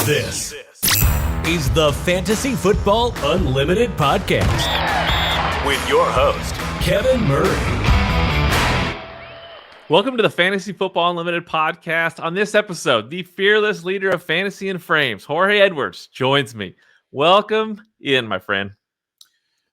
This is the Fantasy Football Unlimited podcast with your host, Kevin Murray. Welcome to the Fantasy Football Unlimited podcast. On this episode, the fearless leader of fantasy and frames, Jorge Edwards, joins me. Welcome in, my friend.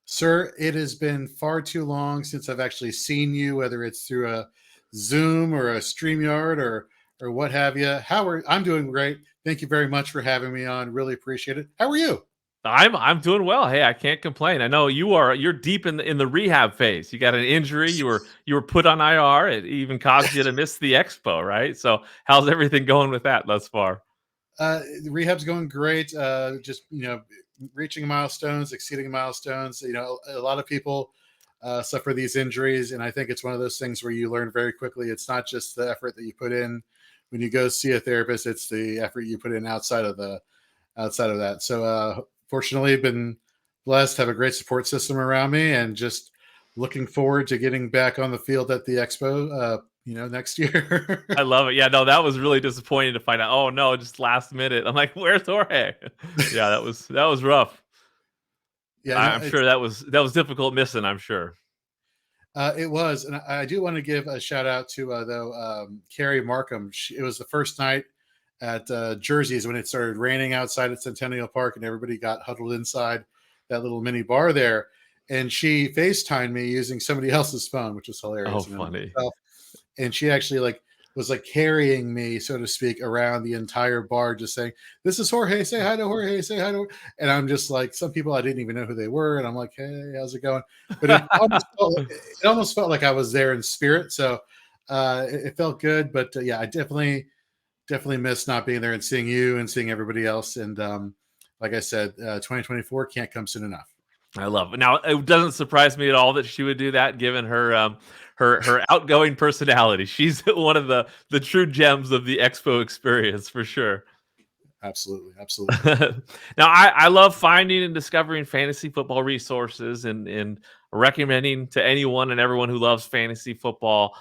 Sir, it has been far too long since I've actually seen you, whether it's through a Zoom or a StreamYard or what have you. I'm doing great. Thank you very much for having me on. Really appreciate it. How are you? I'm doing well. Hey, I can't complain. I know you're deep in the rehab phase. You got an injury. You were put on IR. It even caused you to miss the expo, right? So how's everything going with that thus far? The rehab's going great. Just reaching milestones, exceeding milestones. A lot of people suffer these injuries, and I think it's one of those things where you learn very quickly. It's not just the effort that you put in when you go see a therapist; it's the effort you put in outside of that. So, fortunately, been blessed, have a great support system around me, and just looking forward to getting back on the field at the expo. Next year. I love it. Yeah, no, that was really disappointing to find out. Oh no, just last minute. I'm like, where's Jorge? Yeah, that was rough. Yeah, I'm sure that was difficult missing. I'm sure. It was, and I do want to give a shout out to Carrie Markham. It was the first night at Jersey's when it started raining outside at Centennial Park, and everybody got huddled inside that little mini bar there. And she FaceTimed me using somebody else's phone, which was hilarious. Oh, funny. And she actually was carrying me, so to speak, around the entire bar, just saying, "This is Jorge. Say hi to Jorge. Say hi to." And I'm just like, some people I didn't even know who they were, and I'm like, "Hey, how's it going?" But it almost felt like I was there in spirit. So it felt good. But yeah, I definitely missed not being there and seeing you and seeing everybody else. And like I said, 2024 can't come soon enough. I love it. Now, it doesn't surprise me at all that she would do that, given her her outgoing personality. She's one of the true gems of the expo experience for sure. Absolutely. Now, I love finding and discovering fantasy football resources and recommending to anyone and everyone who loves fantasy football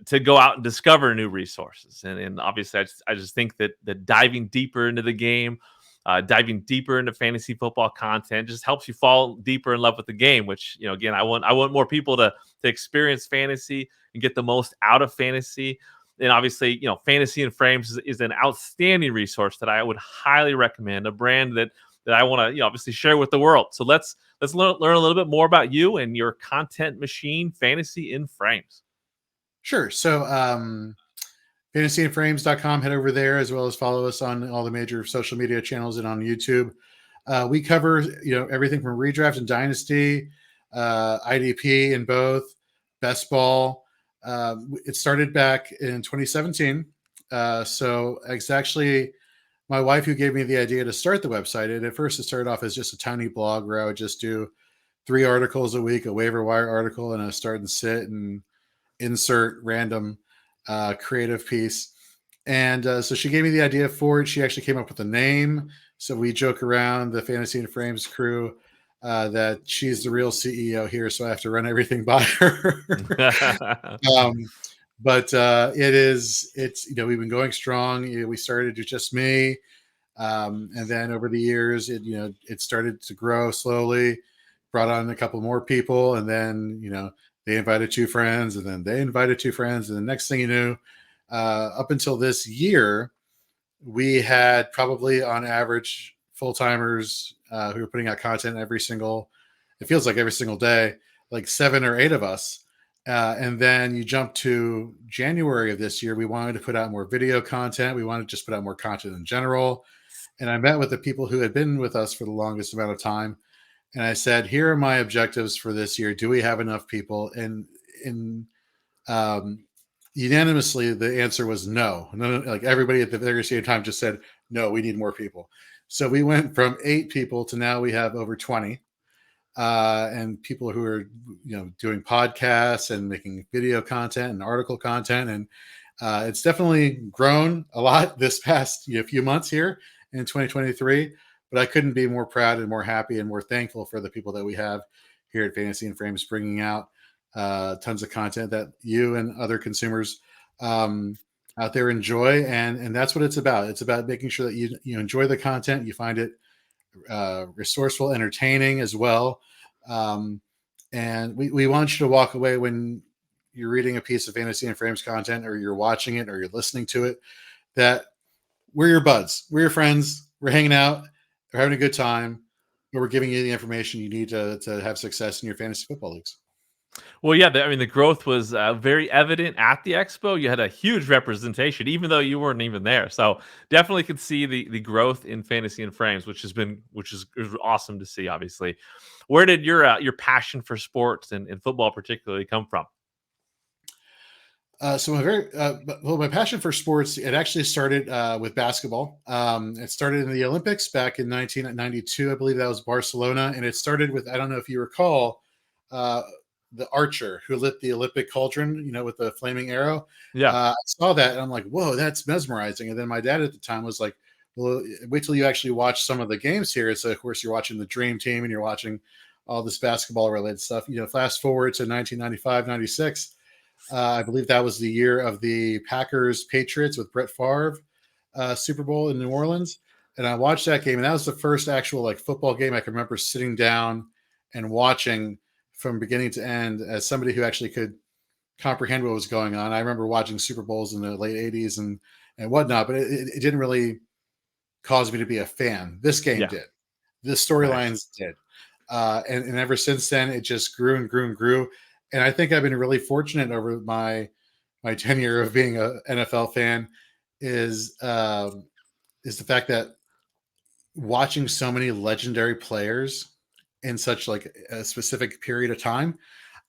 to go out and discover new resources. And obviously, I just think that diving deeper into the game, diving deeper into fantasy football content just helps you fall deeper in love with the game, which, again, I want more people to experience fantasy and get the most out of fantasy. And obviously, Fantasy and Frames is an outstanding resource that I would highly recommend, a brand that I want to, obviously share with the world. So let's learn a little bit more about you and your content machine, Fantasy in Frames. Sure. So, fantasyandframes.com, head over there, as well as follow us on all the major social media channels and on YouTube. We cover, everything from redraft and dynasty, IDP in both, best ball. It started back in 2017. So it's actually my wife who gave me the idea to start the website. And at first it started off as just a tiny blog where I would just do 3 articles a week, a waiver wire article, and a start and sit and insert random creative piece. And so she gave me the idea for it. She actually came up with a name. So we joke around, the Fantasy and Frames crew, that she's the real CEO here, so I have to run everything by her. But it's we've been going strong. We started with just me, and then over the years, it started to grow slowly. Brought on a couple more people, and then they invited 2 friends, and then they invited 2 friends, and the next thing you knew, up until this year, we had probably on average full-timers who were putting out content it feels like every single day, like 7 or 8 of us. And then you jump to January of this year, we wanted to put out more video content. We wanted to just put out more content in general. And I met with the people who had been with us for the longest amount of time. And I said, here are my objectives for this year. Do we have enough people? And unanimously, the answer was no. Like everybody at the very same time just said, no, we need more people. So we went from 8 people to now we have over 20. And people who are, doing podcasts and making video content and article content. And it's definitely grown a lot this past few months here in 2023. But I couldn't be more proud and more happy and more thankful for the people that we have here at Fantasy and Frames, bringing out tons of content that you and other consumers out there enjoy, and that's what it's about. It's about making sure that you enjoy the content, you find it resourceful, entertaining as well. Um, and we want you to walk away when you're reading a piece of Fantasy and Frames content, or you're watching it, or you're listening to it, that we're your buds, we're your friends, we're hanging out, we're having a good time, but we're giving you the information you need to have success in your fantasy football leagues. Well, yeah, I mean, the growth was very evident at the expo. You had a huge representation, even though you weren't even there. So definitely could see the growth in fantasy and frames, which is awesome to see. Obviously, where did your passion for sports and football particularly come from? So my passion for sports, it actually started with basketball. It started in the Olympics back in 1992, I believe that was Barcelona, and it started with, I don't know if you recall, uh, the archer who lit the Olympic cauldron, with the flaming arrow. Yeah, I saw that and I'm like, whoa, that's mesmerizing. And then my dad at the time was like, well, wait till you actually watch some of the games here. So of course you're watching the Dream Team and you're watching all this basketball related stuff. Fast forward to 1995, 96. I believe that was the year of the Packers Patriots with Brett Favre Super Bowl in New Orleans. And I watched that game, and that was the first actual football game I can remember sitting down and watching from beginning to end as somebody who actually could comprehend what was going on. I remember watching Super Bowls in the late 80s and whatnot, but it didn't really cause me to be a fan. This game yeah, did. The nice. storylines did. And ever since then, it just grew and grew and grew. And I think I've been really fortunate over my tenure of being a NFL fan is the fact that watching so many legendary players in such a specific period of time,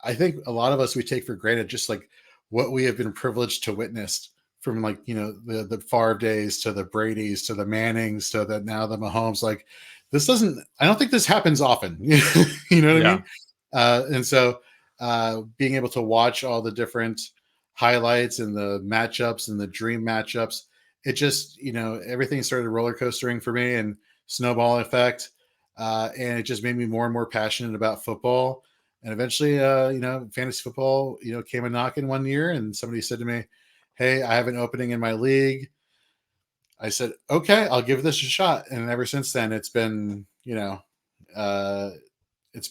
I think a lot of us we take for granted just what we have been privileged to witness from the Favre days to the Brady's to the Mannings to now the Mahomes. I don't think this happens often. You know what I Yeah, mean? And so being able to watch all the different highlights and the matchups and the dream matchups, it just, everything started roller coastering for me and snowball effect. And it just made me more and more passionate about football. And eventually, fantasy football, came a knocking one year and somebody said to me, "Hey, I have an opening in my league." I said, "Okay, I'll give this a shot." And ever since then, uh, it's been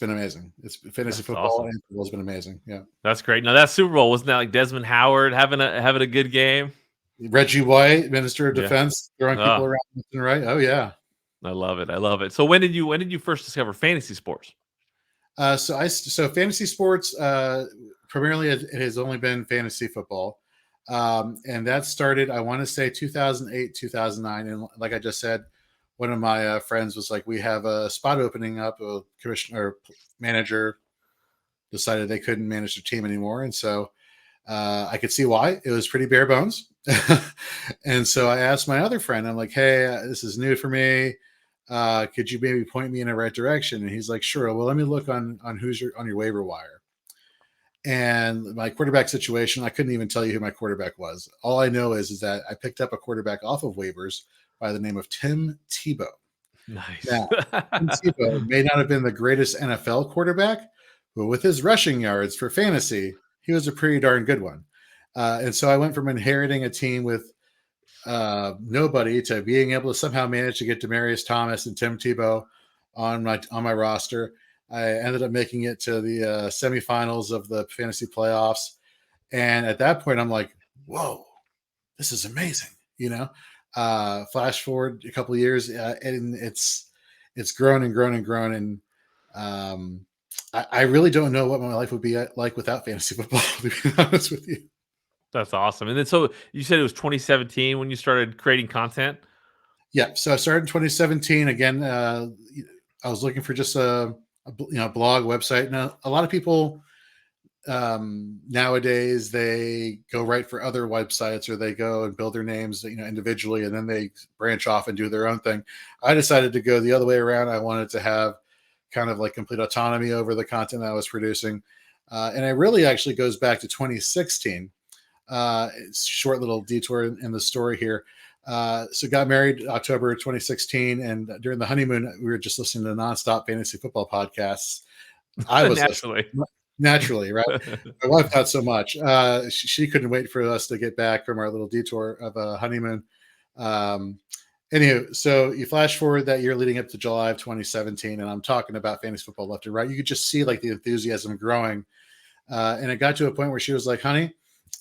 amazing. It's fantasy that's football awesome. and football has been amazing. Yeah. That's great. Now that Super Bowl wasn't that like Desmond Howard having a good game? Reggie White, Minister of Yeah. Defense, throwing people Oh, around left and right. Oh yeah. I love it. I love it. So when did you first discover fantasy sports? So fantasy sports primarily it has only been fantasy football, and that started I want to say 2008 2009, and like I just said, one of my friends was like, "We have a spot opening up." A commissioner or manager decided they couldn't manage their team anymore, and so I could see why. It was pretty bare bones. And so I asked my other friend, I'm like, "Hey, this is new for me. Could you maybe point me in the right direction?" And he's like, "Sure. Well, let me look on who's on your waiver wire." And my quarterback situation, I couldn't even tell you who my quarterback was. All I know is that I picked up a quarterback off of waivers by the name of Tim Tebow. Nice. Now, Tim Tebow may not have been the greatest NFL quarterback, but with his rushing yards for fantasy, he was a pretty darn good one. And so I went from inheriting a team with nobody to being able to somehow manage to get Demarius Thomas and Tim Tebow on my roster. I ended up making it to the semifinals of the fantasy playoffs, and at that point, I'm like, "Whoa, this is amazing!" Flash forward a couple of years, and it's grown and grown and grown, and I really don't know what my life would be like without fantasy football. To be honest with you. That's awesome. And then so you said it was 2017 when you started creating content? Yeah, so I started in 2017. Again, I was looking for just a blog website. Now, a lot of people nowadays they go write for other websites or they go and build their names, individually, and then they branch off and do their own thing. I decided to go the other way around. I wanted to have kind of like complete autonomy over the content I was producing, and it really actually goes back to 2016. It's a short little detour in the story here. So got married October 2016, and during the honeymoon, we were just listening to nonstop fantasy football podcasts. I was listening. Naturally. naturally, right? My wife not so much. She couldn't wait for us to get back from our little detour of a honeymoon. Um, Anywho, so you flash forward that year leading up to July of 2017, and I'm talking about fantasy football left and right. You could just see like the enthusiasm growing, and it got to a point where she was like, "Honey,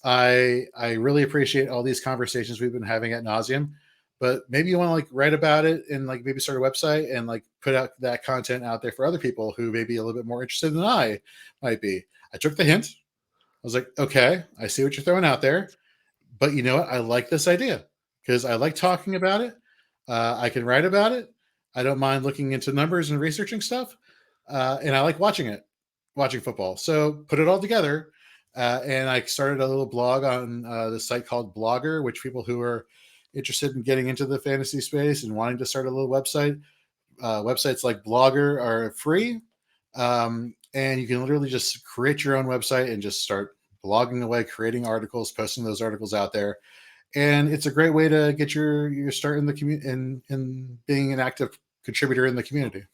I really appreciate all these conversations we've been having at nauseum, but maybe you want to like write about it and like maybe start a website and like put out that content out there for other people who may be a little bit more interested than I might be." I took the hint. I was like, "Okay, I see what you're throwing out there, but you know what? I like this idea because I like talking about it. I can write about it. I don't mind looking into numbers and researching stuff, and I like watching football. So put it all together, and I started a little blog on the site called Blogger, which people who are interested in getting into the fantasy space and wanting to start a little website, websites like Blogger are free, and you can literally just create your own website and just start blogging away, creating articles, posting those articles out there, and it's a great way to get your start in the community in being an active contributor in the community.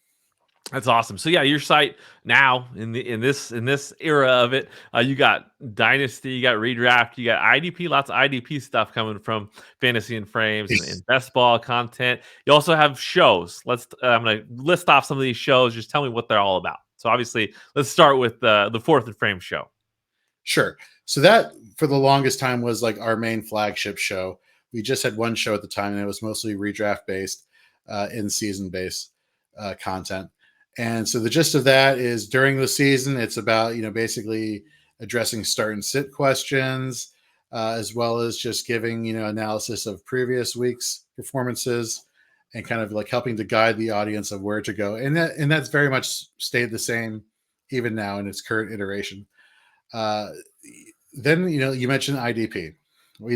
That's awesome. So yeah, your site now in this era of it, you got Dynasty, you got Redraft, you got IDP, lots of IDP stuff coming from Fantasy and Frames and best ball content. You also have shows. I'm going to list off some of these shows. Just tell me what they're all about. So obviously, let's start with the Fourth and Frame show. Sure. So that for the longest time was like our main flagship show. We just had one show at the time, and it was mostly redraft based, in season based content. And so the gist of that is during the season, it's about, basically addressing start and sit questions, as well as just giving, analysis of previous week's performances and kind of like helping to guide the audience of where to go. And that's very much stayed the same even now in its current iteration. Uh, then, you mentioned IDP. I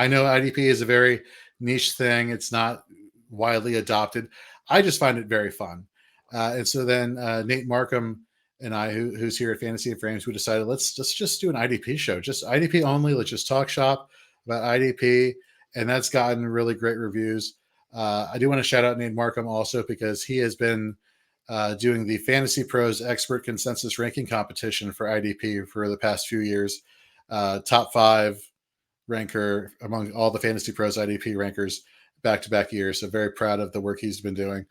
know IDP is a very niche thing. It's not widely adopted. I just find it very fun. And so then Nate Markham and I, who's here at Fantasy and Frames, we decided let's just do an IDP show, just IDP only. Let's just talk shop about IDP, and that's gotten really great reviews. I do want to shout out Nate Markham also because he has been doing the Fantasy Pros Expert Consensus Ranking Competition for IDP for the past few years. Top 5 ranker among all the Fantasy Pros IDP rankers back-to-back years. So very proud of the work he's been doing.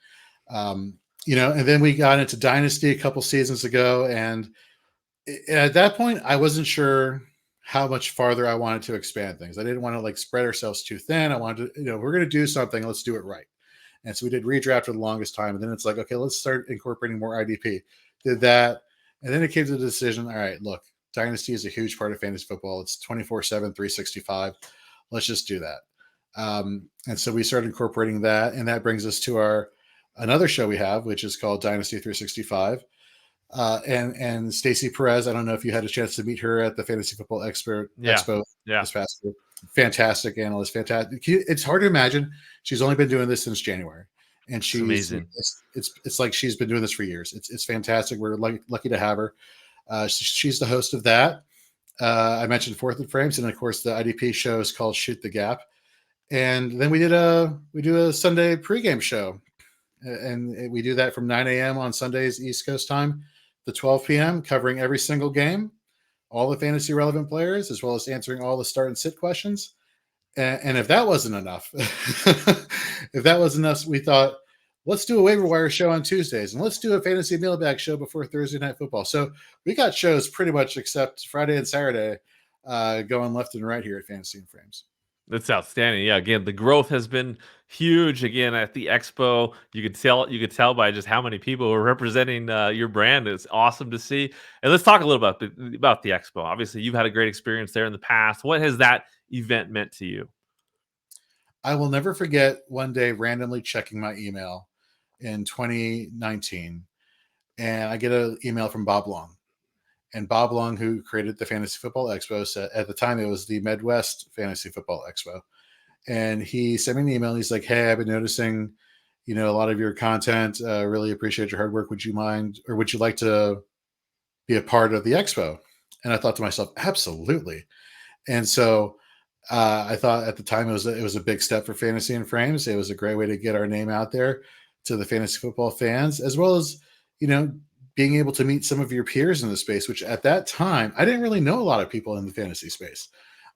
And then we got into Dynasty a couple seasons ago, and at that point, I wasn't sure how much farther I wanted to expand things. I didn't want to like spread ourselves too thin. I wanted to, we're going to do something, let's do it right. And so we did redraft for the longest time, and then it's like, okay, let's start incorporating more IDP. Did that, and then it came to the decision. All right, look, Dynasty is a huge part of fantasy football. It's 24/7, 365. Let's just do that. And so we started incorporating that, and that brings us to another show we have, which is called Dynasty 365. And Stacey Perez, I don't know if you had a chance to meet her at the Fantasy Football Expo this past year. Fantastic analyst, fantastic. It's hard to imagine she's only been doing this since January, and she's amazing. It's like she's been doing this for years. It's fantastic. We're lucky to have her. She's the host of that. I mentioned Fourth and Frames, and of course the IDP show is called Shoot the Gap. And then we do a Sunday pregame show, and we do that from 9 a.m. on Sundays East Coast time to 12 p.m., covering every single game, all the fantasy relevant players, as well as answering all the start and sit questions. And if that wasn't enough, we thought, let's do a waiver wire show on Tuesdays, and let's do a fantasy mailbag show before Thursday Night Football. So we got shows pretty much except Friday and Saturday going left and right here at Fantasy and Frames. That's outstanding. Yeah, again, the growth has been huge. Again, at the expo, you could tell by just how many people were representing your brand. It's awesome to see. And let's talk a little about the expo. Obviously, you've had a great experience there in the past. What has that event meant to you? I will never forget one day randomly checking my email in 2019, and I get an email from Bob Long. And Bob Long, who created the Fantasy Football Expo, said at the time it was the Midwest Fantasy Football Expo. And he sent me an email. And he's like, "Hey, I've been noticing, a lot of your content. Really appreciate your hard work. Would you mind, or would you like to be a part of the expo?" And I thought to myself, absolutely. And so I thought at the time it was a big step for Fantasy and Frames. It was a great way to get our name out there to the fantasy football fans, as well as, being able to meet some of your peers in the space, which at that time, I didn't really know a lot of people in the fantasy space.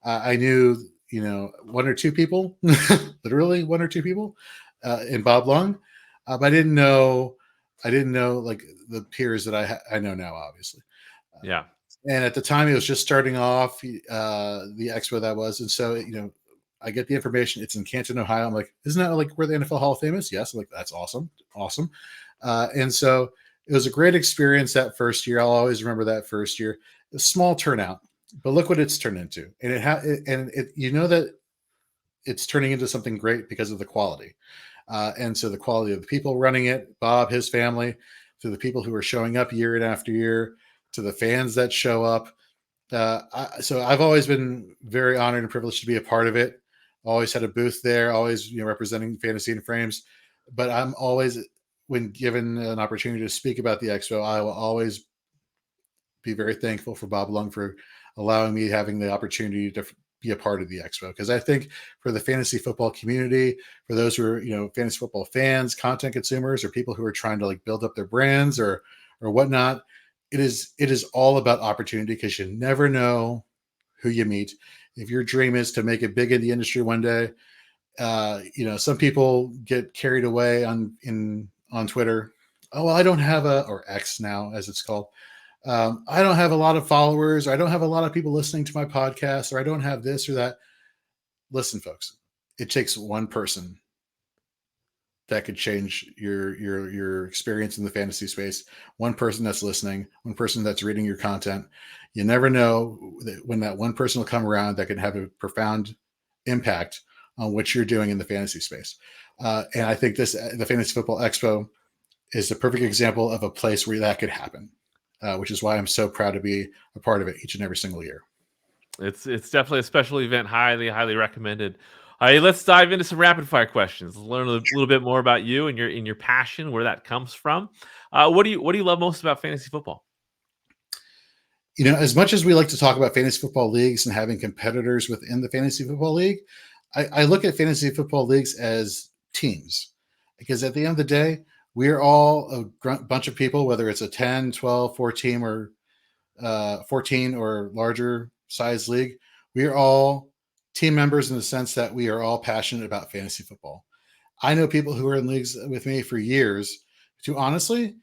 I knew, one or two people, literally one or two people, in Bob Lung. But I didn't know like the peers that I know now, obviously. Yeah. And at the time, it was just starting off the expo that was. And so, I get the information. It's in Canton, Ohio. I'm like, isn't that like where the NFL Hall of Fame is? Yes. I'm like, that's awesome. Awesome. And so it was a great experience that first year. I'll always remember that first year. A small turnout, but look what it's turned into. And that it's turning into something great because of the quality. And so the quality of the people running it, Bob, his family, to the people who are showing up year after year, to the fans that show up. So I've always been very honored and privileged to be a part of it. Always had a booth there, always representing Fantasy and Frames. But I'm always, when given an opportunity to speak about the expo, I will always be very thankful for Bob Lung for allowing me having the opportunity to be a part of the expo. Because I think for the fantasy football community, for those who are fantasy football fans, content consumers, or people who are trying to like build up their brands or whatnot, it is all about opportunity, because you never know who you meet. If your dream is to make it big in the industry one day, some people get carried away on Twitter. Oh, well, I don't have or X now, as it's called. I don't have a lot of followers, or I don't have a lot of people listening to my podcast, or I don't have this or that. Listen, folks, it takes one person that could change your experience in the fantasy space. One person that's listening, one person that's reading your content. You never know when that one person will come around that can have a profound impact on what you're doing in the fantasy space. And I think the Fantasy Football Expo is the perfect example of a place where that could happen, which is why I'm so proud to be a part of it each and every single year. It's definitely a special event. Highly recommended. All right, let's dive into some rapid fire questions. Learn a little bit more about you and your passion, where that comes from. What do you love most about fantasy football? As much as we like to talk about fantasy football leagues and having competitors within the fantasy football league, I look at fantasy football leagues as teams, because at the end of the day, we're all a bunch of people, whether it's a 10, 12, 14 or 14 or larger size league. We are all team members in the sense that we are all passionate about fantasy football. I know people who are in leagues with me for years who honestly,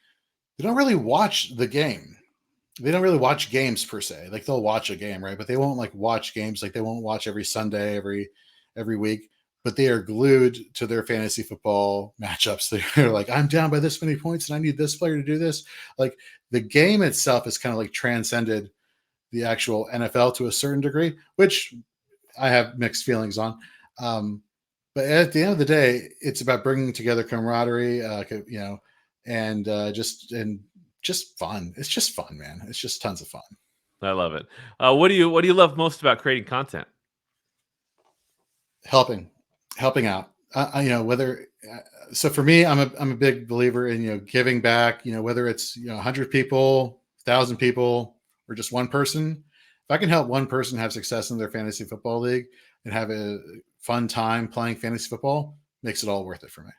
they don't really watch the game. They don't really watch games per se. Like, they'll watch a game, right? But they won't like watch games. Like, they won't watch every Sunday, every week, but they are glued to their fantasy football matchups. They're like, I'm down by this many points and I need this player to do this. Like, the game itself is kind of like transcended the actual NFL to a certain degree, which I have mixed feelings on. But at the end of the day, it's about bringing together camaraderie, and just fun. It's just fun, man. It's just tons of fun. I love it. What do you love most about creating content? Helping out. So for me, I'm a big believer in giving back. Whether it's 100 people, 1,000 people, or just one person. If I can help one person have success in their fantasy football league and have a fun time playing fantasy football, makes it all worth it for me.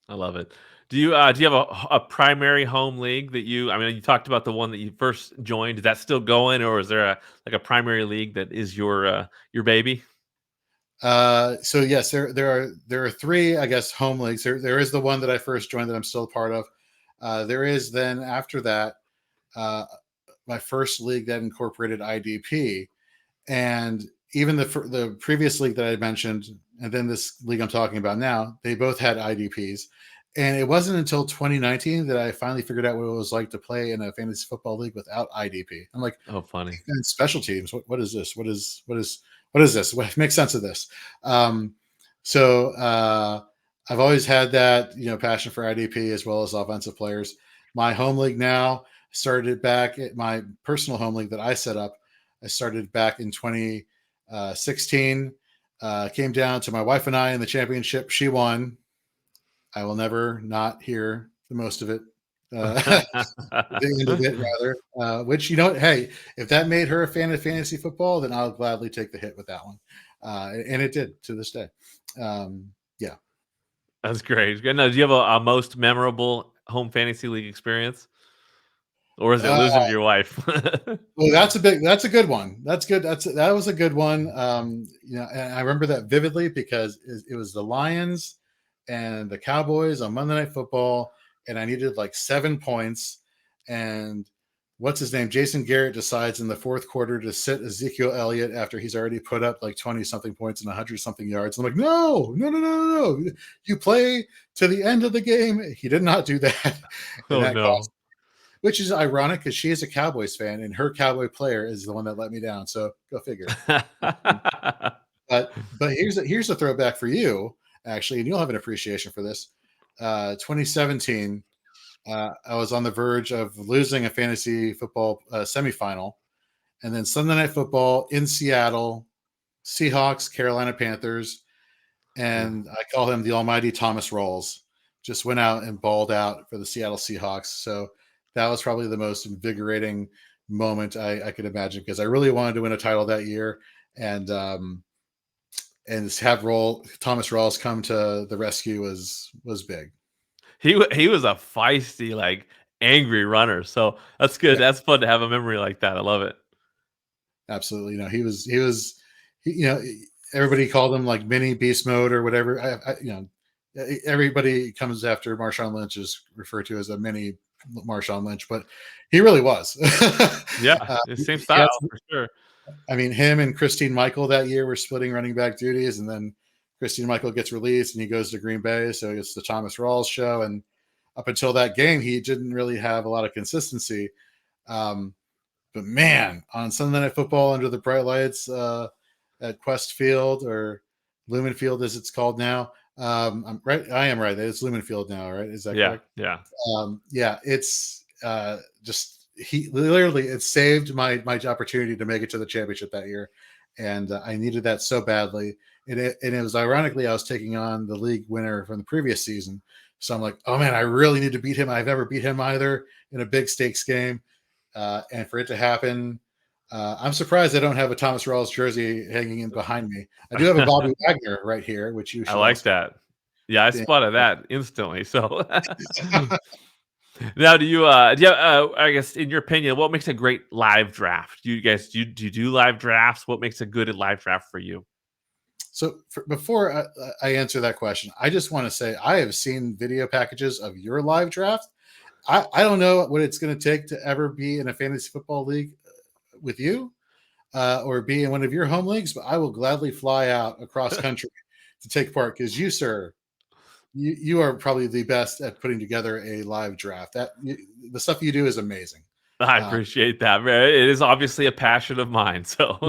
I love it. Do you have a primary home league that you? I mean, you talked about the one that you first joined. Is that still going, or is there a primary league that is your baby? So yes, there are three, I guess, home leagues. There is the one that I first joined that I'm still a part of. There is then after that, my first league that incorporated IDP, and even the previous league that I mentioned, and then this league I'm talking about now, they both had IDPs. And it wasn't until 2019 that I finally figured out what it was like to play in a fantasy football league without IDP. I'm like, oh, funny. And special teams. What is this? What is this? What makes sense of this? So I've always had that, passion for IDP as well as offensive players. My home league now started back at my personal home league that I set up. I started back in 2016. Came down to my wife and I in the championship. She won. I will never not hear the most of it. The end of it, rather. Which, hey, if that made her a fan of fantasy football, then I'll gladly take the hit with that one. And it did to this day. Yeah. That's great. Now, do you have a most memorable home fantasy league experience? or is it losing to your wife? Well, that's a good one. That's good. That was a good one. And I remember that vividly because it was the Lions and the Cowboys on Monday Night Football, and I needed like 7 points. And what's his name? Jason Garrett decides in the fourth quarter to sit Ezekiel Elliott after he's already put up like 20 something points and 100 something yards. I'm like, no. You play to the end of the game. He did not do that. Oh, that no. cost, which is ironic because she is a Cowboys fan and her Cowboy player is the one that let me down. So go figure. But here's a throwback for you, actually, and you'll have an appreciation for this. 2017, I was on the verge of losing a fantasy football semifinal, and then Sunday Night Football in Seattle, Seahawks, Carolina Panthers, and I call him the almighty Thomas Rawls. Just went out and balled out for the Seattle Seahawks. So that was probably the most invigorating moment I could imagine because I really wanted to win a title that year, and have Thomas Rawls come to the rescue was big. He was a feisty, like angry runner. So that's good. Yeah. That's fun to have a memory like that. I love it. Absolutely. Everybody called him like mini beast mode or whatever. Everybody comes after Marshawn Lynch is referred to as a mini Marshawn Lynch, but he really was. Yeah, same style for sure. I mean, him and Christine Michael that year were splitting running back duties, and then Christine Michael gets released and he goes to Green Bay, so it's the Thomas Rawls show. And up until that game, he didn't really have a lot of consistency. But man, on Sunday Night Football under the bright lights at Quest Field or Lumen Field as it's called now. I'm right. I am right. It's Lumen Field now, right? Is that correct? Yeah. It's it saved my opportunity to make it to the championship that year. And I needed that so badly. And it was ironically, I was taking on the league winner from the previous season. So I'm like, oh man, I really need to beat him. I've never beat him either in a big stakes game. And for it to happen, I'm surprised I don't have a Thomas Rawls jersey hanging in behind me. I do have a Bobby Wagner right here, which you should. I like that. Yeah, I spotted that instantly. So now, do you I guess in your opinion, what makes a great live draft? Do you do live drafts? What makes a good live draft for you? So before I answer that question, I just want to say I have seen video packages of your live draft. I don't know what it's going to take to ever be in a fantasy football league with you or be in one of your home leagues, but I will gladly fly out across country to take part because you, sir, you are probably the best at putting together a live draft. The stuff you do is amazing. I appreciate that. It is obviously a passion of mine. So,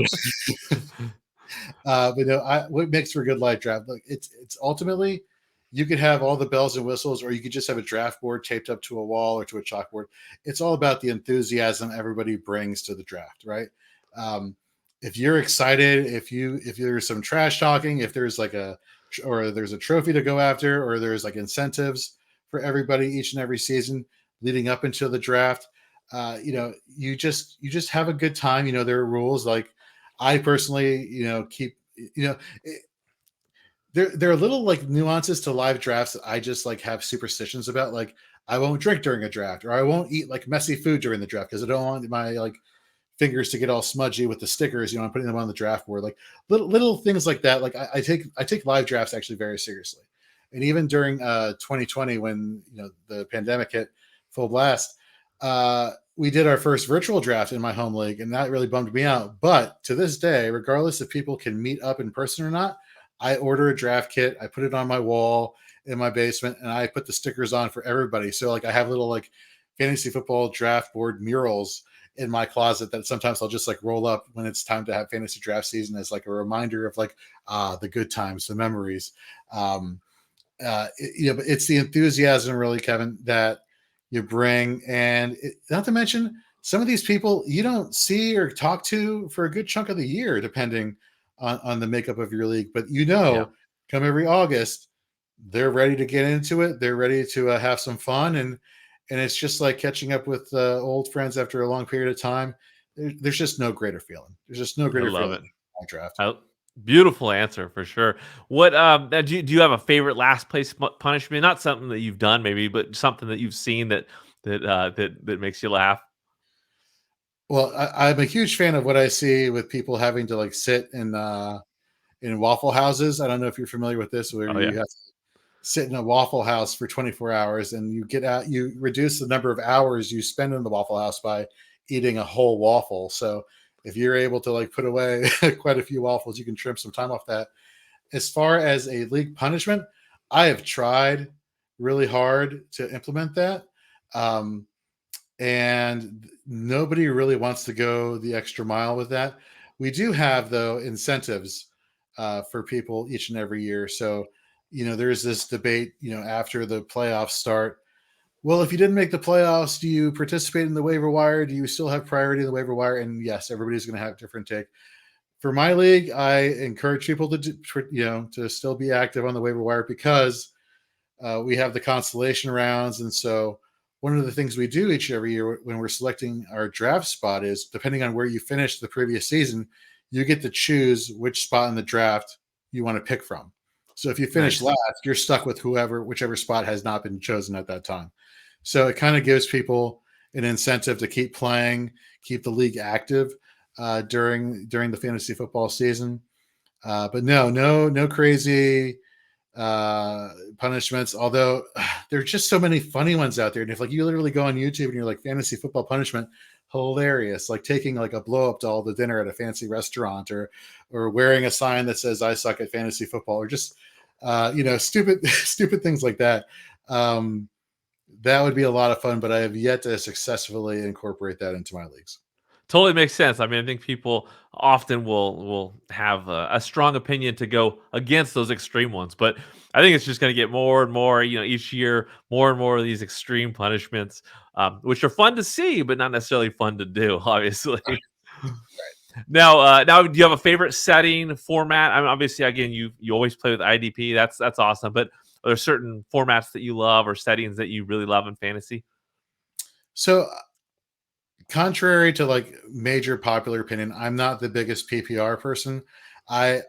but what makes for a good live draft? Look, it's ultimately you could have all the bells and whistles, or you could just have a draft board taped up to a wall or to a chalkboard. It's all about the enthusiasm everybody brings to the draft, right? If you're excited, if there's some trash talking, if there's there's a trophy to go after, or there's like incentives for everybody each and every season leading up until the draft, you just have a good time. There are rules. Like I personally, there are little like nuances to live drafts that I just like have superstitions about. Like I won't drink during a draft, or I won't eat like messy food during the draft because I don't want my like fingers to get all smudgy with the stickers. I'm putting them on the draft board. Like little things like that. Like I take live drafts actually very seriously. And even during 2020, when the pandemic hit full blast, we did our first virtual draft in my home league, and that really bummed me out. But to this day, regardless if people can meet up in person or not, I order a draft kit, I put it on my wall in my basement, and I put the stickers on for everybody. So like I have little like fantasy football draft board murals in my closet that sometimes I'll just like roll up when it's time to have fantasy draft season as like a reminder of like the good times, the memories. But it's the enthusiasm really, Kevin, that you bring, and not to mention some of these people you don't see or talk to for a good chunk of the year, depending on the makeup of your league. But come every August, they're ready to get into it. They're ready to have some fun, and it's just like catching up with old friends after a long period of time. There's just no greater feeling. There's just no greater feeling than a draft. Beautiful answer for sure. What do you have a favorite last place punishment? Not something that you've done maybe, but something that you've seen that makes you laugh. Well, I'm a huge fan of what I see with people having to like sit in Waffle Houses. I don't know if you're familiar with this, where Oh yeah, you have to sit in a Waffle House for 24 hours and you get out, you reduce the number of hours you spend in the Waffle House by eating a whole waffle. So if you're able to like put away quite a few waffles, you can trim some time off that. As far as a league punishment, I have tried really hard to implement that. Um, and nobody really wants to go the extra mile with that. We do have, though, incentives for people each and every year. So, there's this debate, after the playoffs start. Well, if you didn't make the playoffs, do you participate in the waiver wire? Do you still have priority in the waiver wire? And yes, everybody's going to have a different take. For my league, I encourage people to still be active on the waiver wire because we have the constellation rounds. And so one of the things we do each and every year when we're selecting our draft spot is, depending on where you finished the previous season, you get to choose which spot in the draft you want to pick from. So if you finish nice. last, you're stuck with whichever spot has not been chosen at that time. So it kind of gives people an incentive to keep playing, keep the league active during the fantasy football season. But no crazy punishments, although there are just so many funny ones out there. And if like you literally go on YouTube and you're like fantasy football punishment, hilarious, like taking like a blow up doll to dinner at a fancy restaurant, or wearing a sign that says I suck at fantasy football, or just stupid stupid things like that. That would be a lot of fun, but I have yet to successfully incorporate that into my leagues. Totally makes sense. I mean, I think people often will have a strong opinion to go against those extreme ones, but I think it's just going to get more and more. Each year, more and more of these extreme punishments, which are fun to see, but not necessarily fun to do. Obviously. Now, do you have a favorite setting format? I mean, obviously, again, you always play with IDP. That's awesome. But are there certain formats that you love or settings that you really love in fantasy? So contrary to like major popular opinion, I'm not the biggest PPR person. I'm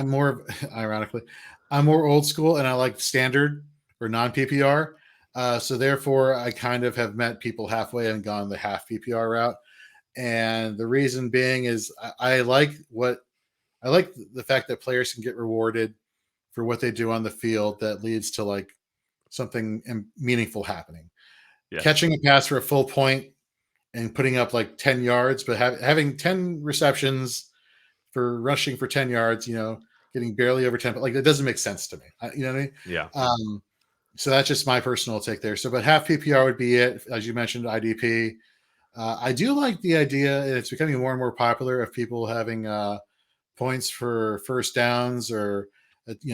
more ironically, I'm more old school and I like standard or non PPR. So therefore, I kind of have met people halfway and gone the half PPR route. And the reason being is I like the fact that players can get rewarded for what they do on the field that leads to like something meaningful happening. Yes. Catching a pass for a full point and putting up like 10 yards, but having 10 receptions for rushing for 10 yards, getting barely over 10, but like that doesn't make sense to me. You know what I mean? Yeah. So that's just my personal take there. So, but half PPR would be it. As you mentioned, IDP. I do like the idea, and it's becoming more and more popular, of people having points for first downs or,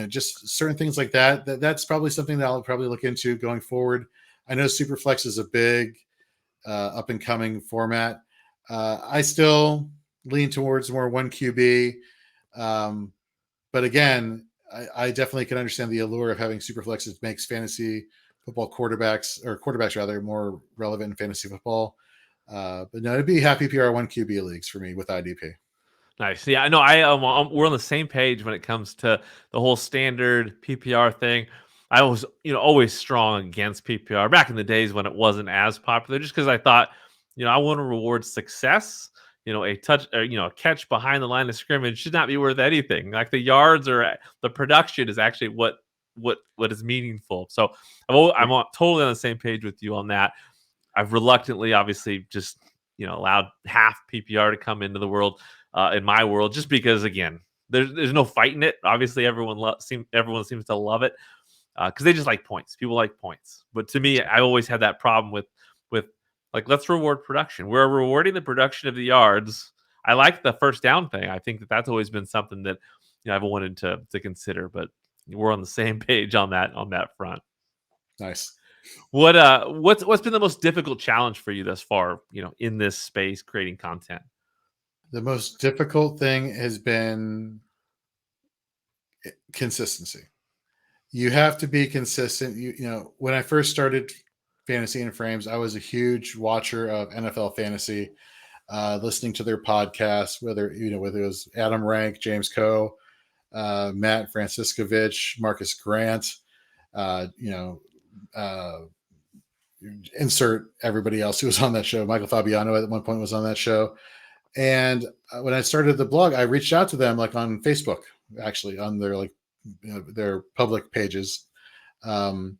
just certain things like that. That's probably something that I'll probably look into going forward. I know Superflex is a big up and coming format. I still lean towards more one QB. But again, I definitely can understand the allure of having super flexes makes fantasy football quarterbacks rather more relevant in fantasy football. But no, it'd be happy PR one QB leagues for me with IDP. Nice. Yeah, I know. We're on the same page when it comes to the whole standard PPR thing. I was, always strong against PPR back in the days when it wasn't as popular, just because I thought, I want to reward success. A touch, or, a catch behind the line of scrimmage should not be worth anything. Like the yards or the production is actually what is meaningful. So totally on the same page with you on that. I've reluctantly, obviously, just allowed half PPR to come into the world in my world, just because again, there's no fighting it. Obviously, everyone seems to love it because they just like points. People like points, but to me, I always had that problem with like let's reward production. We're rewarding the production of the yards. I like the first down thing. I think that's always been something that I've wanted to consider, but we're on the same page on that front. Nice. What's been the most difficult challenge for you thus far, in this space creating content? The most difficult thing has been consistency. You have to be consistent. When I first started Fantasy and Frames, I was a huge watcher of NFL fantasy, listening to their podcasts, whether it was Adam Rank, James Coe, Matt Franciscovich, Marcus Grant, uh, insert everybody else who was on that show. Michael Fabiano at one point was on that show. And when I started the blog, I reached out to them like on Facebook, actually on their their public pages. And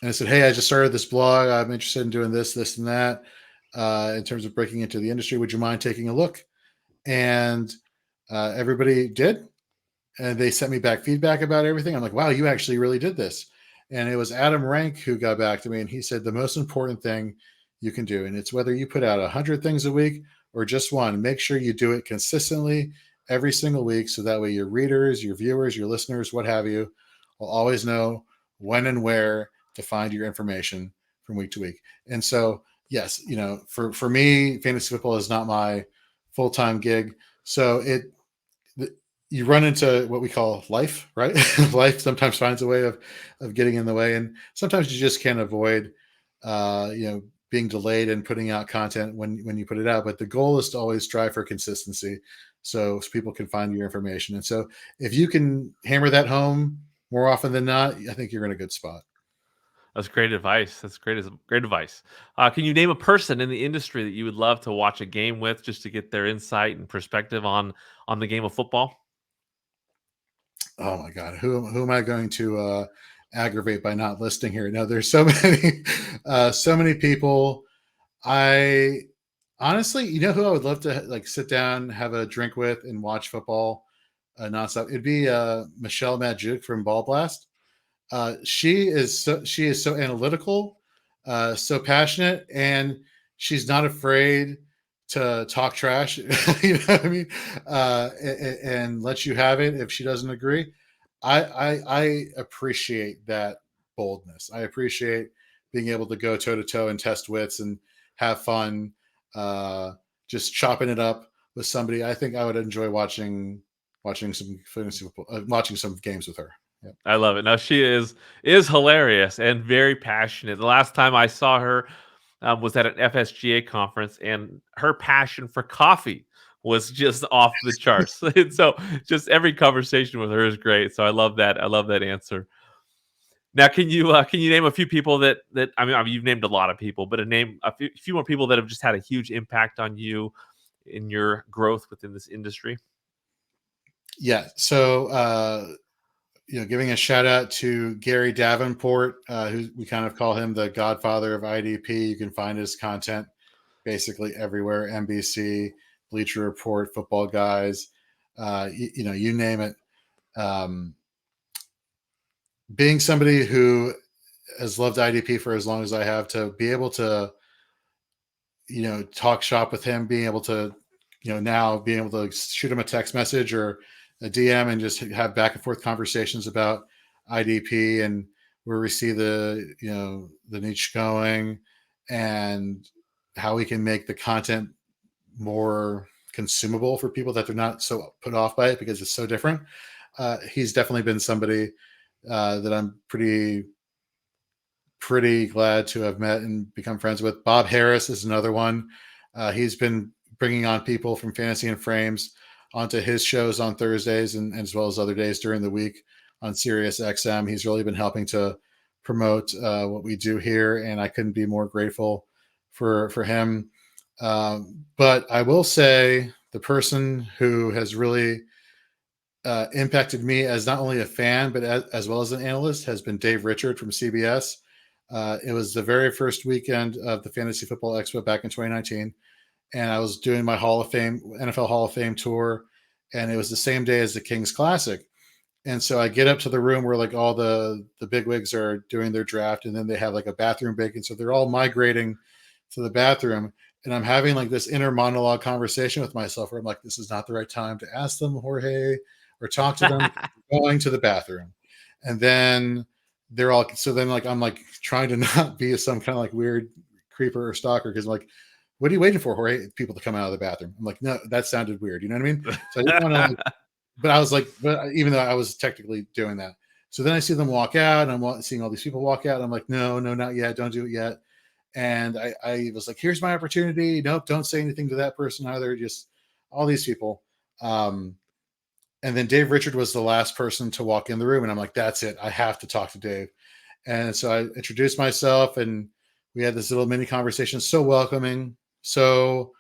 I said, hey, I just started this blog. I'm interested in doing this, and that in terms of breaking into the industry. Would you mind taking a look? And everybody did. And they sent me back feedback about everything. I'm like, wow, you actually really did this. And it was Adam Rank who got back to me, and he said the most important thing you can do, and it's whether you put out 100 things a week or just one, make sure you do it consistently every single week, so that way your readers, your viewers, your listeners, what have you, will always know when and where to find your information from week to week. And so, yes, for me, fantasy football is not my full-time gig. So you run into what we call life, right? Life sometimes finds a way of getting in the way. And sometimes you just can't avoid, being delayed and putting out content when you put it out. But the goal is to always strive for consistency so people can find your information. And so if you can hammer that home more often than not, I think you're in a good spot. That's great advice. That's great advice. Can you name a person in the industry that you would love to watch a game with, just to get their insight and perspective on the game of football? Oh my God, who am I going to aggravate by not listing here? No, there's so many people. I honestly, who I would love to sit down, have a drink with, and watch football nonstop. It'd be Michelle Madjuk from Ball Blast. She is so analytical, so passionate, and she's not afraid to talk trash. You know what I mean? And let you have it if she doesn't agree. I appreciate that boldness. I appreciate being able to go toe to toe and test wits and have fun, just chopping it up with somebody. I think I would enjoy watching some fantasy football, watching some games with her. Yep. I love it. Now she is hilarious and very passionate. The last time I saw her was at an FSGA conference, and her passion for coffee was just off the charts. And so, just every conversation with her is great. So I love that. I love that answer. Now, can you name a few people that I mean, you've named a lot of people, but name a few more people that have just had a huge impact on you in your growth within this industry? Yeah. So, giving a shout out to Gary Davenport, who we kind of call him the godfather of IDP. You can find his content basically everywhere: NBC, Bleacher Report, Football Guys, you name it. Being somebody who has loved IDP for as long as I have, to be able to, talk shop with him, being able to, now being able to shoot him a text message or a DM and just have back and forth conversations about IDP and where we see the niche going and how we can make the content more consumable for people, that they're not so put off by it because it's so different. He's definitely been somebody that I'm pretty glad to have met and become friends with. Bob Harris is another one. He's been bringing on people from Fantasy and Frames onto his shows on Thursdays and as well as other days during the week on Sirius XM. He's really been helping to promote what we do here, and I couldn't be more grateful for him. But I will say the person who has really impacted me as not only a fan, but as well as an analyst, has been Dave Richard from CBS. It was the very first weekend of the Fantasy Football Expo back in 2019. And I was doing my NFL Hall of Fame tour, and it was the same day as the Kings Classic. And so I get up to the room where like all the bigwigs are doing their draft, and then they have like a bathroom break. And so they're all migrating to the bathroom. And I'm having like this inner monologue conversation with myself where I'm like, this is not the right time to ask them, Jorge, or talk to them. Going to the bathroom. And then they're all, so then like, I'm like trying to not be some kind of like weird creeper or stalker. Cause I'm like, what are you waiting for, Jorge? People to come out of the bathroom. I'm like, no, that sounded weird. You know what I mean? So I didn't want to, but I was like, but even though I was technically doing that. So then I see them walk out, and I'm seeing all these people walk out. And I'm like, no, not yet. Don't do it yet. And I was like, here's my opportunity. Nope. Don't say anything to that person either. Just all these people. And then Dave Richard was the last person to walk in the room. And I'm like, that's it. I have to talk to Dave. And so I introduced myself and We had this little mini conversation, so welcoming, so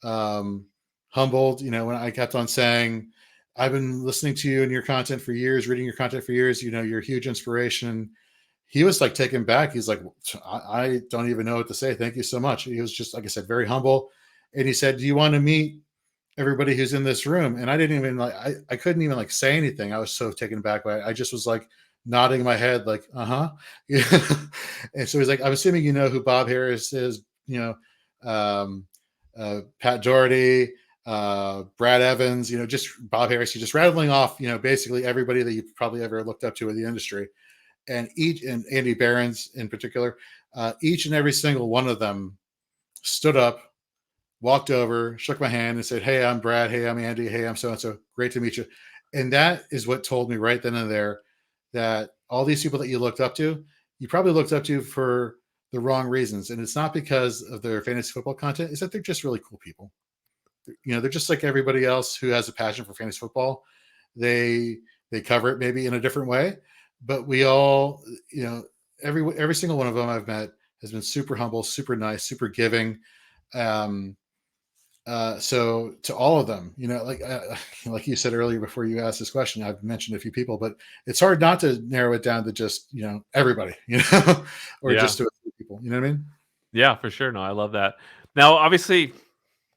humbled. When I kept on saying, I've been listening to you and your content for years, reading your content for years, you're a huge inspiration. He was like taken back. He's like, I don't even know what to say. Thank you so much. He was just, like I said, very humble. And he said, do you want to meet everybody who's in this room? And I didn't even I couldn't even like say anything. I was so taken back by it. I just was like nodding my head, like, uh-huh. And so he's like, I'm assuming you know who Bob Harris is, Pat Doherty, Brad Evans, just Bob Harris. You're just rattling off, basically everybody that you've probably ever looked up to in the industry. And Andy Behrens in particular, each and every single one of them stood up, walked over, shook my hand, and said, hey, I'm Brad. Hey, I'm Andy. Hey, I'm so-and-so. Great to meet you. And that is what told me right then and there that all these people that you looked up to, you probably looked up to for the wrong reasons. And it's not because of their fantasy football content. It's that they're just really cool people. They're just like everybody else who has a passion for fantasy football. They cover it maybe in a different way, but we all, every single one of them I've met has been super humble, super nice, super giving. So to all of them, like you said earlier before you asked this question, I've mentioned a few people, but it's hard not to narrow it down to just, everybody, or just to a few people, you know what I mean? Yeah, for sure. No, I love that. Now, obviously,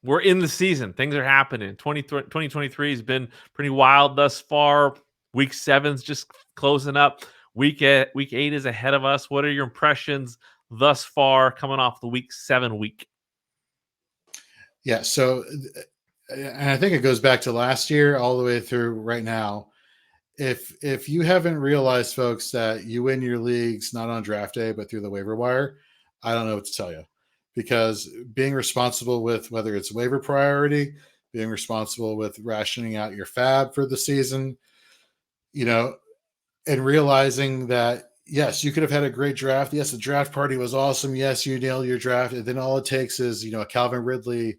we're in the season. Things are happening. 2023 has been pretty wild thus far. Week 7's just closing up. Week 8 is ahead of us. What are your impressions thus far coming off the Week 7 week? Yeah. So, and I think it goes back to last year all the way through right now. If you haven't realized, folks, that you win your leagues not on draft day but through the waiver wire, I don't know what to tell you, because being responsible with whether it's waiver priority, being responsible with rationing out your fab for the season, and realizing that, yes, you could have had a great draft. Yes, the draft party was awesome. Yes, you nailed your draft. And then all it takes is, a Calvin Ridley,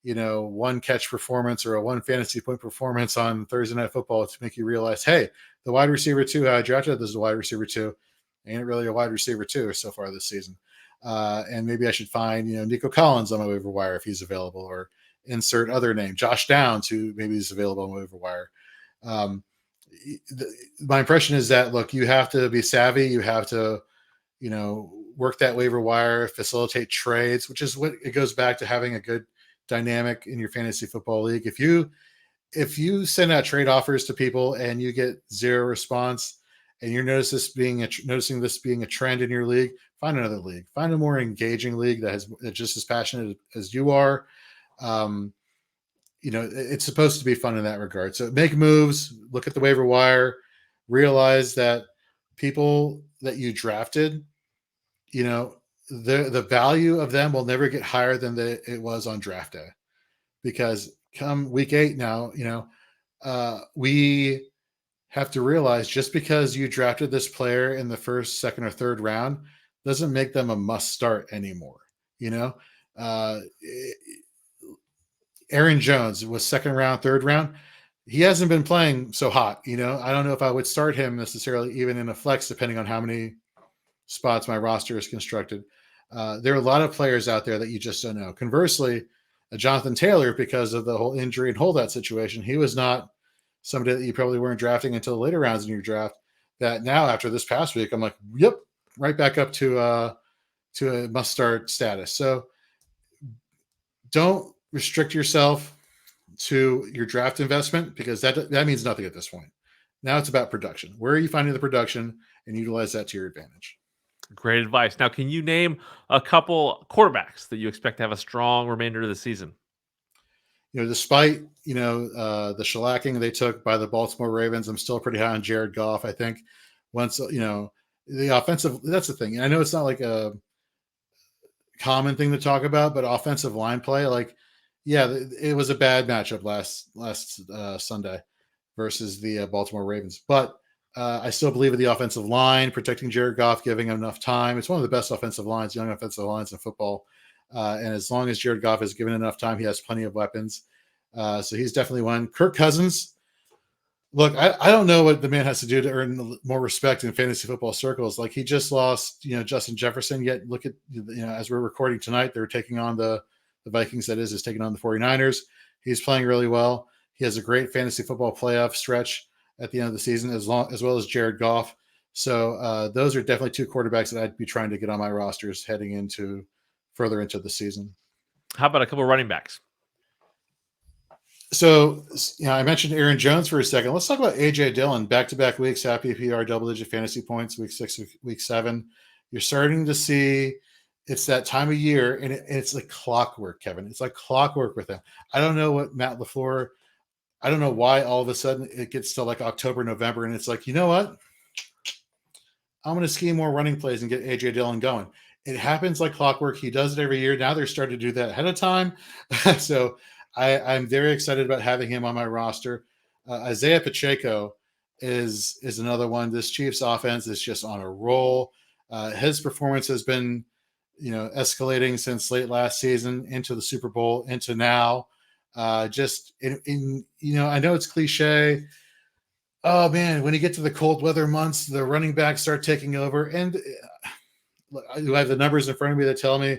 one catch performance or a one fantasy point performance on Thursday Night Football to make you realize, hey, the wide receiver 2, how I drafted this is a wide receiver 2. Ain't really a wide receiver 2 so far this season. And maybe I should find, Nico Collins on my waiver wire if he's available, or insert other name, Josh Downs, who maybe is available on waiver wire. My impression is that, look, you have to be savvy. You have to, work that waiver wire, facilitate trades, which is what it goes back to having a good dynamic in your fantasy football league. If you send out trade offers to people and you get zero response, and you're noticing this being a trend in your league, find another league. Find a more engaging league that's just as passionate as you are. It's supposed to be fun in that regard. So make moves, look at the waiver wire, realize that people that you drafted, the value of them will never get higher than it was on draft day, because come week 8 now, we have to realize just because you drafted this player in the first, second, or third round doesn't make them a must start anymore. Aaron Jones was second round, third round. He hasn't been playing so hot. I don't know if I would start him necessarily even in a flex, depending on how many spots my roster is constructed. There are a lot of players out there that you just don't know. Conversely, Jonathan Taylor, because of the whole injury and holdout situation, he was not somebody that you probably weren't drafting until the later rounds in your draft. That now, after this past week, I'm like, yep, right back up to a must start status. So don't restrict yourself to your draft investment, because that means nothing at this point. Now it's about production. Where are you finding the production, and utilize that to your advantage? Great advice. Now, can you name a couple quarterbacks that you expect to have a strong remainder of the season? Despite, the shellacking they took by the Baltimore Ravens, I'm still pretty high on Jared Goff. I think once, the offensive, that's the thing. I know it's not like a common thing to talk about, but offensive line play, it was a bad matchup last Sunday versus the Baltimore Ravens. But I still believe in the offensive line, protecting Jared Goff, giving him enough time. It's one of the best offensive lines, young offensive lines in football. And as long as Jared Goff is given enough time, he has plenty of weapons. So he's definitely one. Kirk Cousins, Look, I don't know what the man has to do to earn more respect in fantasy football circles. Like, he just lost, Justin Jefferson. Yet look at, as we're recording tonight, they're taking on the Vikings. That is taking on the 49ers. He's playing really well. He has a great fantasy football playoff stretch at the end of the season, as well as Jared Goff. So those are definitely two quarterbacks that I'd be trying to get on my rosters heading into further into the season. How about a couple of running backs? So, I mentioned Aaron Jones for a second. Let's talk about A.J. Dillon. Back-to-back weeks, happy PR, double-digit fantasy points, week 6, week 7. You're starting to see it's that time of year, and it's like clockwork, Kevin. It's like clockwork with him. I don't know what Matt LaFleur – I don't know why all of a sudden it gets to like October, November, and it's like, you know what? I'm going to scheme more running plays and get A.J. Dillon going. It happens like clockwork. He does it every year. Now they're starting to do that ahead of time. So – I'm very excited about having him on my roster. Isaiah Pacheco is another one. This Chiefs offense is just on a roll. His performance has been, escalating since late last season into the Super Bowl, into now. Just in I know it's cliche. Oh man, when you get to the cold weather months, the running backs start taking over, and I have the numbers in front of me that tell me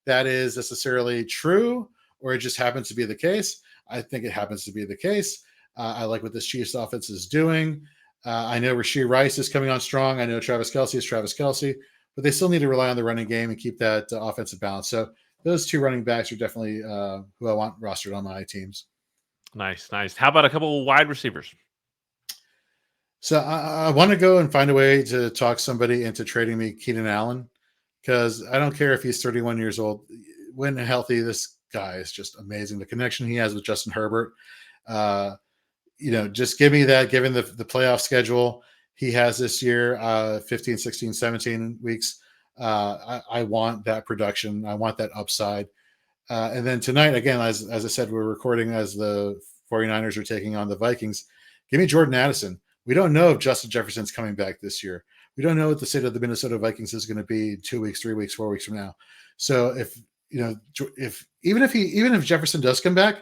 that is necessarily true, or it just happens to be the case. I think it happens to be the case. I like what this Chiefs offense is doing. I know Rashee Rice is coming on strong. I know Travis Kelce is Travis Kelce, but they still need to rely on the running game and keep that offensive balance. So those two running backs are definitely who I want rostered on my teams. Nice. How about a couple of wide receivers? So I want to go and find a way to talk somebody into trading me Keenan Allen, because I don't care if he's 31 years old. When healthy, this guy is just amazing. The connection he has with Justin Herbert, just give me that. Given the playoff schedule he has this year, 15, 16, 17 weeks, I want that production. I want that upside. And then tonight, again, as I said, we're recording as the 49ers are taking on the Vikings. Give me Jordan Addison. We don't know if Justin Jefferson's coming back this year. We don't know what the state of the Minnesota Vikings is going to be 2 weeks, 3 weeks, 4 weeks from now. So if Jefferson does come back,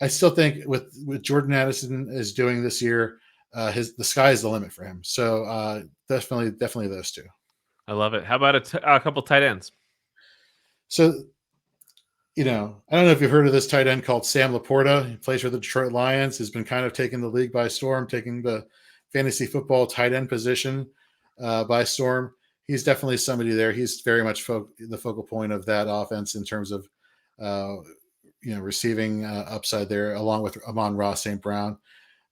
I still think with Jordan Addison is doing this year, the sky is the limit for him. So definitely those two. I love it. How about a couple tight ends? So, I don't know if you've heard of this tight end called Sam Laporta. He plays for the Detroit Lions. He's been kind of taking the league by storm, taking the fantasy football tight end position by storm. He's definitely somebody there. He's very much the focal point of that offense in terms of, receiving upside there, along with Amon-Ra St. Brown.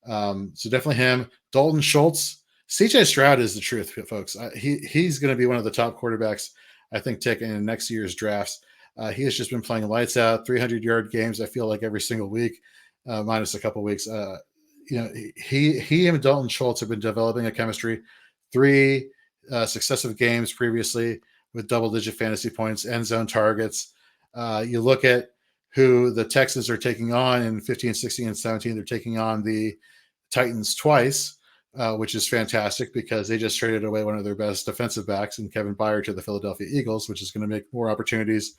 So definitely him. Dalton Schultz. CJ Stroud is the truth, folks. He's going to be one of the top quarterbacks, I think, taken in next year's drafts. He has just been playing lights out, 300-yard games, I feel like, every single week, minus a couple weeks. He and Dalton Schultz have been developing a chemistry. 3 successive games previously with double-digit fantasy points, end zone targets. You look at who the Texans are taking on in 15, 16, and 17. They're taking on the Titans twice, which is fantastic because they just traded away one of their best defensive backs in Kevin Byard to the Philadelphia Eagles, which is going to make more opportunities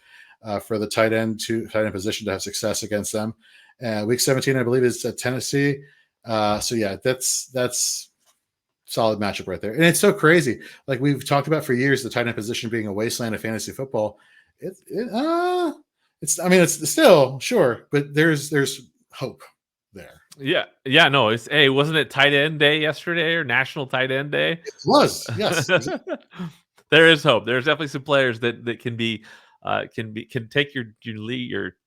for the tight end position to have success against them. Week 17, I believe, is at Tennessee. So yeah, that's solid matchup right there. And it's so crazy. Like we've talked about for years, the tight end position being a wasteland of fantasy football. It's still sure, but there's hope there. Yeah. No, wasn't it tight end day yesterday or National Tight End Day? It was, yes. There is hope. There's definitely some players that can take your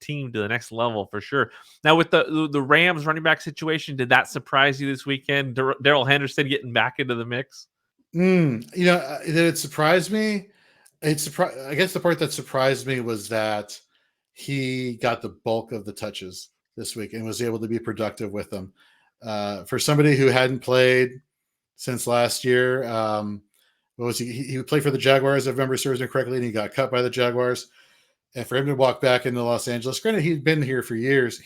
team to the next level for sure. Now with the Rams running back situation, did that surprise you this weekend? Darrell Henderson getting back into the mix? Did it surprise me? I guess the part that surprised me was that he got the bulk of the touches this week and was able to be productive with them. For somebody who hadn't played since last year, what was he? He played for the Jaguars, if I remember serves me correctly, and he got cut by the Jaguars. And for him to walk back into Los Angeles, granted, he'd been here for years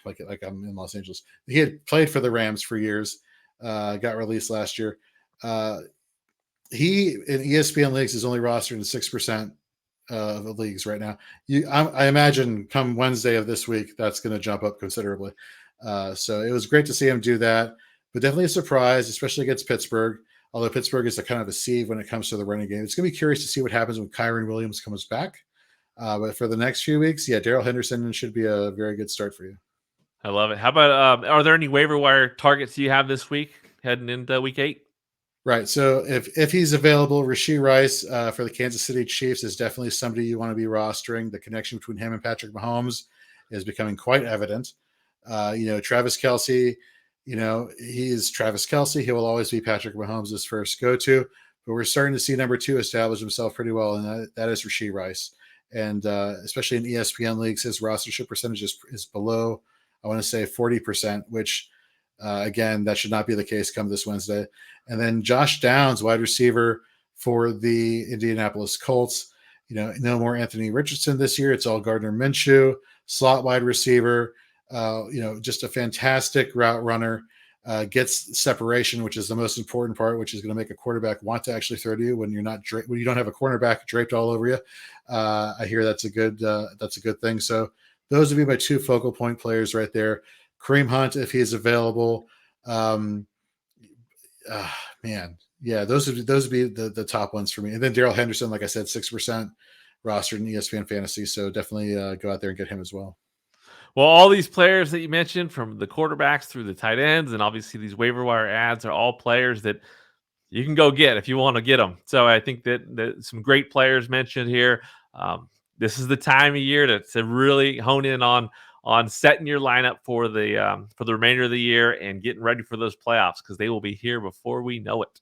like I'm in Los Angeles. He had played for the Rams for years, got released last year. He in ESPN leagues is only rostered in 6% of the leagues right now. I imagine come Wednesday of this week, that's going to jump up considerably. So it was great to see him do that. but definitely a surprise, especially against Pittsburgh. Although Pittsburgh is a kind of a sieve when it comes to the running game. It's going to be curious to see what happens when Kyron Williams comes back. But for the next few weeks, Darrell Henderson should be a very good start for you. I love it. How about, are there any waiver wire targets you have this week heading into week 8? Right. So if he's available, Rashee Rice for the Kansas City Chiefs is definitely somebody you want to be rostering. The connection between him and Patrick Mahomes is becoming quite evident. Travis Kelce, he's Travis Kelce. He will always be Patrick Mahomes' first go-to. But we're starting to see number 2 establish himself pretty well, and that is Rashee Rice. And especially in ESPN leagues, his rostership percentage is below, I want to say 40%, which again, that should not be the case come this Wednesday. And then Josh Downs, wide receiver for the Indianapolis Colts. No more Anthony Richardson this year. It's all Gardner Minshew, slot wide receiver. Just a fantastic route runner. Gets separation, which is the most important part, which is going to make a quarterback want to actually throw to you when you don't have a cornerback draped all over you. I hear that's a good thing. So those would be my 2 focal point players right there. Kareem Hunt, if he is available. Those would be the top ones for me. And then Darrell Henderson, like I said, 6% rostered in ESPN Fantasy. So definitely go out there and get him as well. Well, all these players that you mentioned, from the quarterbacks through the tight ends, and obviously these waiver wire ads, are all players that you can go get if you want to get them. So I think that some great players mentioned here. This is the time of year to really hone in on setting your lineup for the remainder of the year and getting ready for those playoffs, because they will be here before we know it.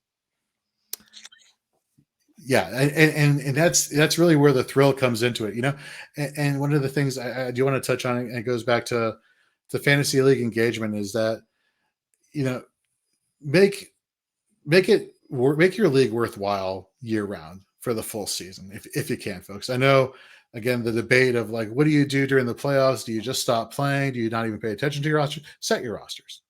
Yeah, and that's really where the thrill comes into it, And one of the things I do want to touch on, and it goes back to fantasy league engagement, is that make your league worthwhile year round for the full season if you can, folks. I know, again, the debate of like, what do you do during the playoffs? Do you just stop playing? Do you not even pay attention to your roster? Set your rosters.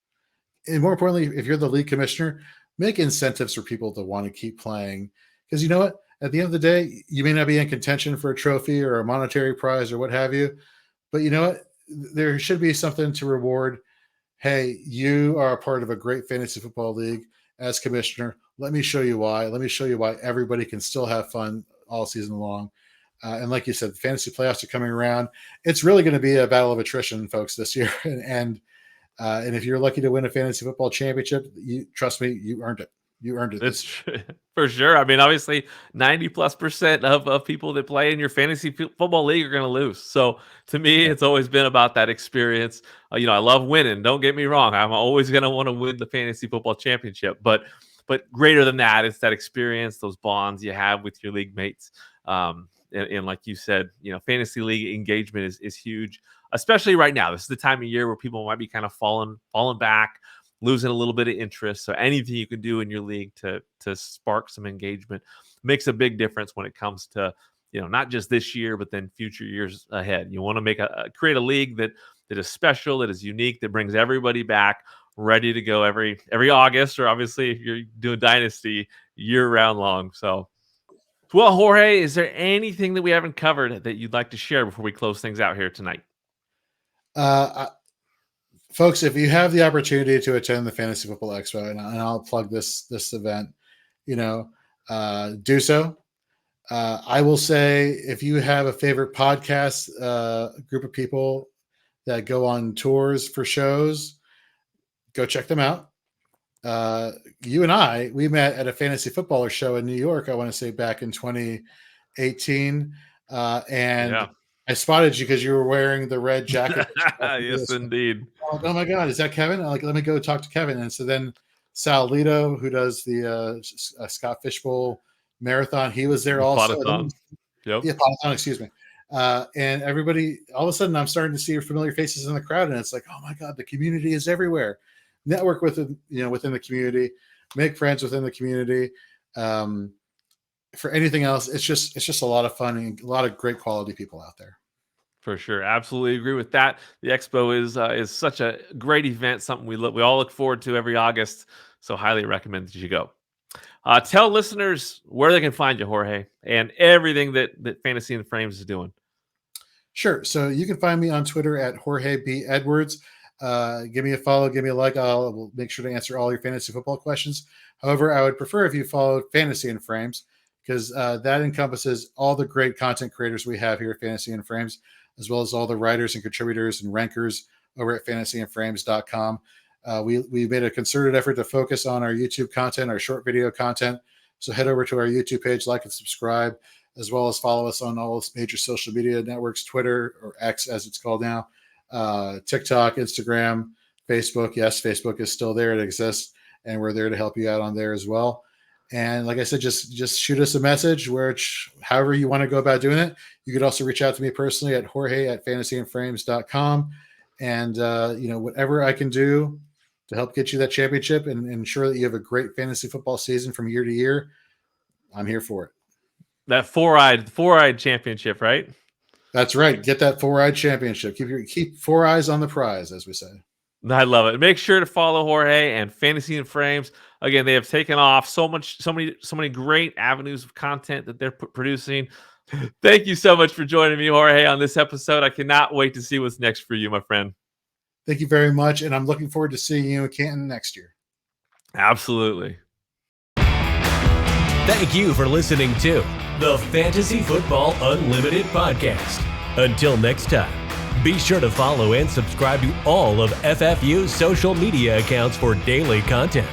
And more importantly, if you're the league commissioner, make incentives for people to want to keep playing. Because you know what? At the end of the day, you may not be in contention for a trophy or a monetary prize or what have you. But you know what? There should be something to reward. Hey, you are a part of a great fantasy football league as commissioner. Let me show you why. Let me show you why everybody can still have fun all season long. And like you said, the fantasy playoffs are coming around. It's really going to be a battle of attrition, folks, this year. And if you're lucky to win a fantasy football championship, trust me, you earned it. You earned it. It's for sure. I mean, obviously, 90+% of people that play in your fantasy football league are going to lose. So to me, it's always been about that experience. I love winning. Don't get me wrong. I'm always going to want to win the fantasy football championship. But greater than that, it's that experience, those bonds you have with your league mates. And like you said, fantasy league engagement is huge, especially right now. This is the time of year where people might be kind of falling back, losing a little bit of interest. So anything you can do in your league to spark some engagement makes a big difference when it comes to, not just this year, but then future years ahead. You want to create a league that is special, that is unique, that brings everybody back ready to go every August, or obviously if you're doing dynasty, year round long. So, well, Jorge, is there anything that we haven't covered that you'd like to share before we close things out here tonight? Folks, if you have the opportunity to attend the Fantasy Football Expo, and I'll plug this event, do so. I will say, if you have a favorite podcast group of people that go on tours for shows, go check them out. You and we met at a fantasy footballer show in New York, I want to say back in 2018. And I spotted you because you were wearing the red jacket. Yes, indeed. Oh my God, is that Kevin? Let me go talk to Kevin. And so then Sal Lito, who does the Scott Fishbowl Marathon, he was there also. Patathon. Yep. Yeah, Patathon, excuse me. And everybody, all of a sudden, I'm starting to see familiar faces in the crowd, and it's like, oh my God, the community is everywhere. Network within the community, make friends within the community. For anything else, it's just a lot of fun and a lot of great quality people out there. For sure, absolutely agree with that. The expo is such a great event, something we all look forward to every August. So highly recommend that you go. Tell listeners where they can find you, Jorge, and everything that Fantasy and Frames is doing. Sure. So you can find me on Twitter at Jorge B. Edwards. Give me a follow, give me a like. We'll make sure to answer all your fantasy football questions. However, I would prefer if you followed Fantasy and Frames, because that encompasses all the great content creators we have here at Fantasy and Frames, as well as all the writers and contributors and rankers over at fantasyandframes.com. We made a concerted effort to focus on our YouTube content, our short video content. So head over to our YouTube page, like and subscribe, as well as follow us on all major social media networks, Twitter, or X as it's called now, TikTok, Instagram, Facebook. Yes, Facebook is still there. It exists, and we're there to help you out on there as well. And like I said, just shoot us a message, however you want to go about doing it. You could also reach out to me personally at Jorge@fantasyandframes.com. And, whatever I can do to help get you that championship and ensure that you have a great fantasy football season from year to year, I'm here for it. That four-eyed championship, right? That's right. Get that four-eyed championship. Keep four eyes on the prize, as we say. I love it. Make sure to follow Jorge and Fantasy and Frames. Again, they have taken off so many great avenues of content that they're producing. Thank you so much for joining me, Jorge, on this episode. I cannot wait to see what's next for you, my friend. Thank you very much, and I'm looking forward to seeing you in Canton next year. Absolutely. Thank you for listening to the Fantasy Football Unlimited podcast. Until next time, be sure to follow and subscribe to all of FFU's social media accounts for daily content.